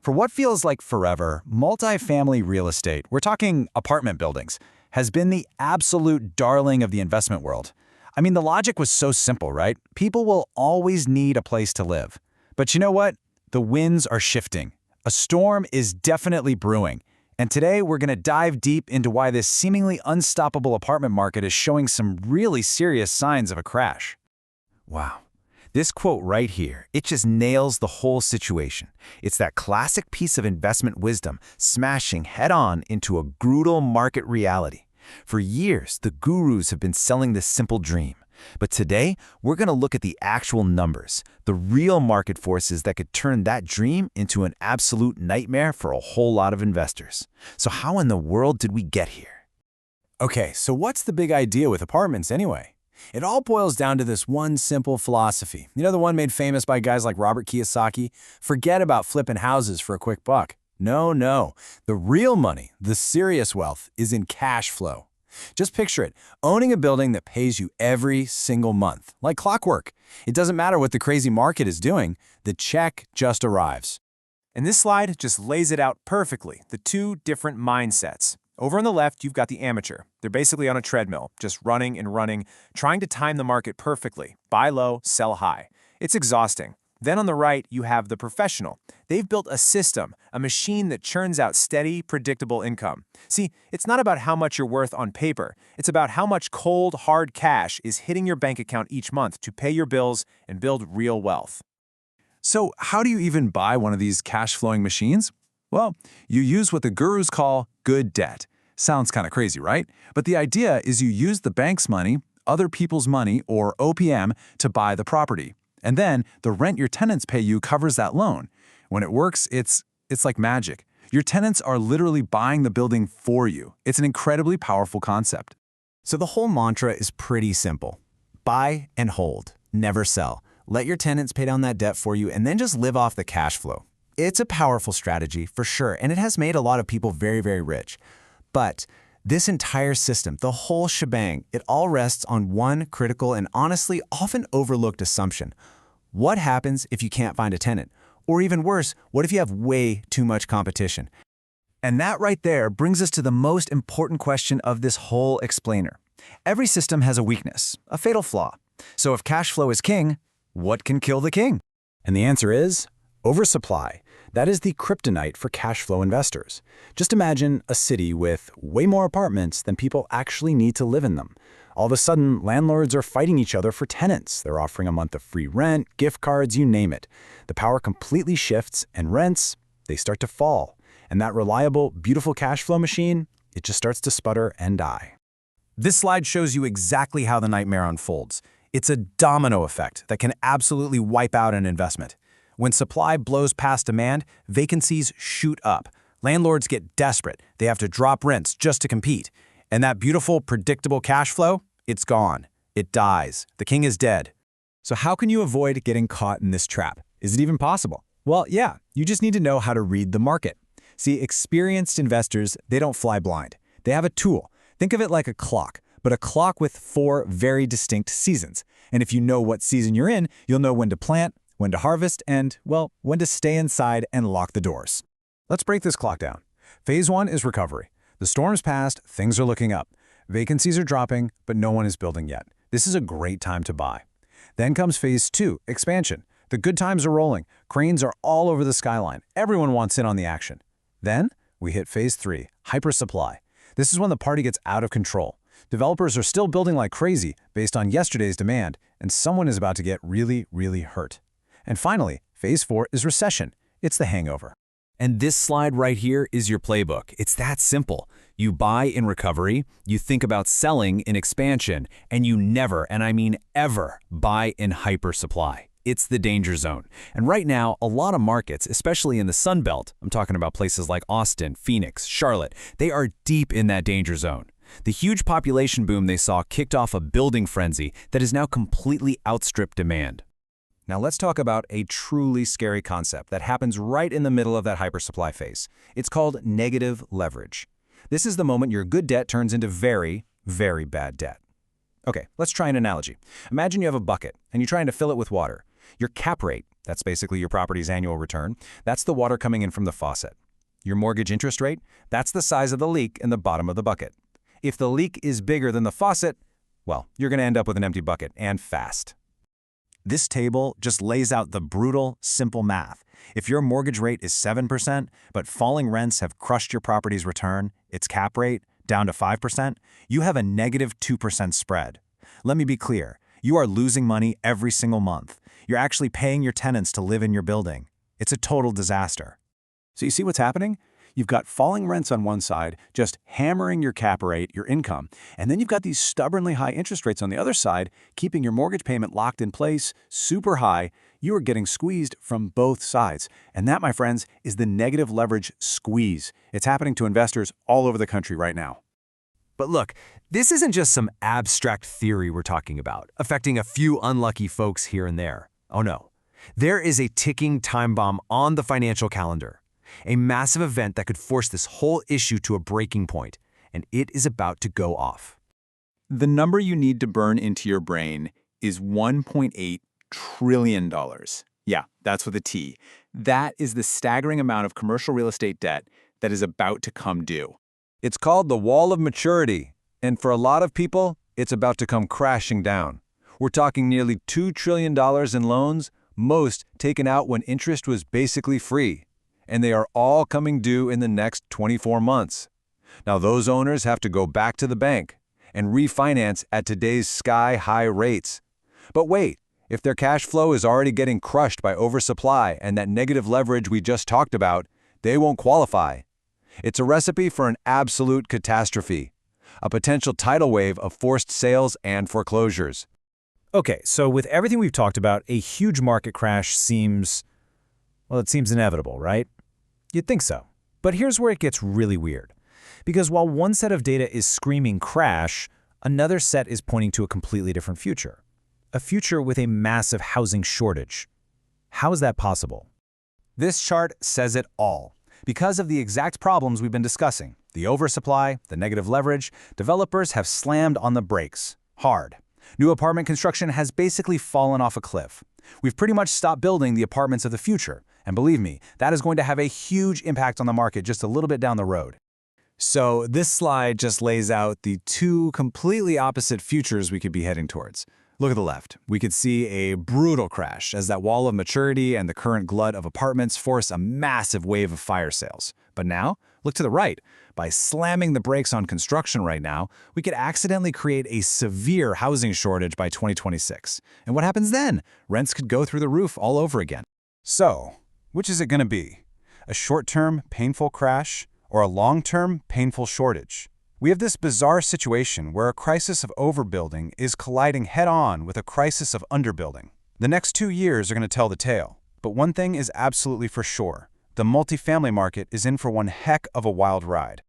For what feels like forever, multifamily real estate, we're talking apartment buildings, has been the absolute darling of the investment world. I mean, the logic was so simple, right? People will always need a place to live. But you know what? The winds are shifting. A storm is definitely brewing. And today we're going to dive deep into why this seemingly unstoppable apartment market is showing some really serious signs of a crash. Wow. This quote right here, it just nails the whole situation. It's that classic piece of investment wisdom smashing head-on into a brutal market reality. For years, the gurus have been selling this simple dream. But today, we're going to look at the actual numbers, the real market forces that could turn that dream into an absolute nightmare for a whole lot of investors. So how in the world did we get here? Okay, so what's the big idea with apartments anyway? It all boils down to this one simple philosophy. You know, the one made famous by guys like Robert Kiyosaki? Forget about flipping houses for a quick buck. No. The real money, the serious wealth, is in cash flow. Just picture it, owning a building that pays you every single month, like clockwork. It doesn't matter what the crazy market is doing, the check just arrives. And this slide just lays it out perfectly, the two different mindsets. Over on the left, you've got the amateur. They're basically on a treadmill, just running and running, trying to time the market perfectly. Buy low, sell high. It's exhausting. Then on the right, you have the professional. They've built a system, a machine that churns out steady, predictable income. See, it's not about how much you're worth on paper. It's about how much cold, hard cash is hitting your bank account each month to pay your bills and build real wealth. So how do you even buy one of these cash-flowing machines? Well, you use what the gurus call good debt. Sounds kind of crazy, right? But the idea is you use the bank's money, other people's money, or OPM, to buy the property. And then the rent your tenants pay you covers that loan. When it works, it's like magic. Your tenants are literally buying the building for you. It's an incredibly powerful concept. So the whole mantra is pretty simple. Buy and hold. Never sell. Let your tenants pay down that debt for you and then just live off the cash flow. It's a powerful strategy, for sure, and it has made a lot of people very, very rich. But this entire system, the whole shebang, it all rests on one critical and honestly often overlooked assumption. What happens if you can't find a tenant? Or even worse, what if you have way too much competition? And that right there brings us to the most important question of this whole explainer. Every system has a weakness, a fatal flaw. So if cash flow is king, what can kill the king? And the answer is oversupply. That is the kryptonite for cash flow investors. Just imagine a city with way more apartments than people actually need to live in them. All of a sudden, landlords are fighting each other for tenants. They're offering a month of free rent, gift cards, you name it. The power completely shifts, and rents, they start to fall. And that reliable, beautiful cash flow machine, it just starts to sputter and die. This slide shows you exactly how the nightmare unfolds. It's a domino effect that can absolutely wipe out an investment. When supply blows past demand, vacancies shoot up. Landlords get desperate. They have to drop rents just to compete. And that beautiful, predictable cash flow, it's gone. It dies. The king is dead. So how can you avoid getting caught in this trap? Is it even possible? Well, yeah, you just need to know how to read the market. See, experienced investors, they don't fly blind. They have a tool. Think of it like a clock, but a clock with 4 very distinct seasons. And if you know what season you're in, you'll know when to plant, when to harvest, and, well, when to stay inside and lock the doors. Let's break this clock down. Phase 1 is recovery. The storm's passed, things are looking up. Vacancies are dropping, but no one is building yet. This is a great time to buy. Then comes Phase 2, expansion. The good times are rolling. Cranes are all over the skyline. Everyone wants in on the action. Then we hit Phase 3, hypersupply. This is when the party gets out of control. Developers are still building like crazy based on yesterday's demand, and someone is about to get really, really hurt. And finally, Phase 4 is recession. It's the hangover. And this slide right here is your playbook. It's that simple. You buy in recovery, you think about selling in expansion, and you never, and I mean ever, buy in hypersupply. It's the danger zone. And right now, a lot of markets, especially in the Sun Belt, I'm talking about places like Austin, Phoenix, Charlotte, they are deep in that danger zone. The huge population boom they saw kicked off a building frenzy that has now completely outstripped demand. Now let's talk about a truly scary concept that happens right in the middle of that hypersupply phase. It's called negative leverage. This is the moment your good debt turns into very, very bad debt. Okay, let's try an analogy. Imagine you have a bucket and you're trying to fill it with water. Your cap rate, that's basically your property's annual return, that's the water coming in from the faucet. Your mortgage interest rate, that's the size of the leak in the bottom of the bucket. If the leak is bigger than the faucet, well, you're going to end up with an empty bucket, and fast. This table just lays out the brutal, simple math. If your mortgage rate is 7%, but falling rents have crushed your property's return, its cap rate, down to 5%, you have a negative 2% spread. Let me be clear, you are losing money every single month. You're actually paying your tenants to live in your building. It's a total disaster. So you see what's happening? You've got falling rents on one side, just hammering your cap rate, your income, and then you've got these stubbornly high interest rates on the other side, keeping your mortgage payment locked in place, super high. You are getting squeezed from both sides. And that, my friends, is the negative leverage squeeze. It's happening to investors all over the country right now. But look, this isn't just some abstract theory we're talking about, affecting a few unlucky folks here and there. Oh no. There is a ticking time bomb on the financial calendar. A massive event that could force this whole issue to a breaking point, and it is about to go off. The number you need to burn into your brain is $1.8 trillion. Yeah, that's with a T. That is the staggering amount of commercial real estate debt that is about to come due. It's called the wall of maturity, and for a lot of people, it's about to come crashing down. We're talking nearly $2 trillion in loans, most taken out when interest was basically free. And they are all coming due in the next 24 months. Now those owners have to go back to the bank and refinance at today's sky-high rates. But wait, if their cash flow is already getting crushed by oversupply and that negative leverage we just talked about, they won't qualify. It's a recipe for an absolute catastrophe, a potential tidal wave of forced sales and foreclosures. Okay, so with everything we've talked about, a huge market crash seems, well, it seems inevitable, right? You'd think so. But here's where it gets really weird. Because while one set of data is screaming crash, another set is pointing to a completely different future. A future with a massive housing shortage. How is that possible? This chart says it all. Because of the exact problems we've been discussing, the oversupply, the negative leverage, developers have slammed on the brakes, hard. New apartment construction has basically fallen off a cliff. We've pretty much stopped building the apartments of the future. And believe me, that is going to have a huge impact on the market just a little bit down the road. So this slide just lays out the two completely opposite futures we could be heading towards. Look at the left. We could see a brutal crash as that wall of maturity and the current glut of apartments force a massive wave of fire sales. But now, look to the right. By slamming the brakes on construction right now, we could accidentally create a severe housing shortage by 2026. And what happens then? Rents could go through the roof all over again. So, which is it going to be? A short-term, painful crash or a long-term, painful shortage? We have this bizarre situation where a crisis of overbuilding is colliding head-on with a crisis of underbuilding. The next 2 years are going to tell the tale. But one thing is absolutely for sure. The multifamily market is in for one heck of a wild ride.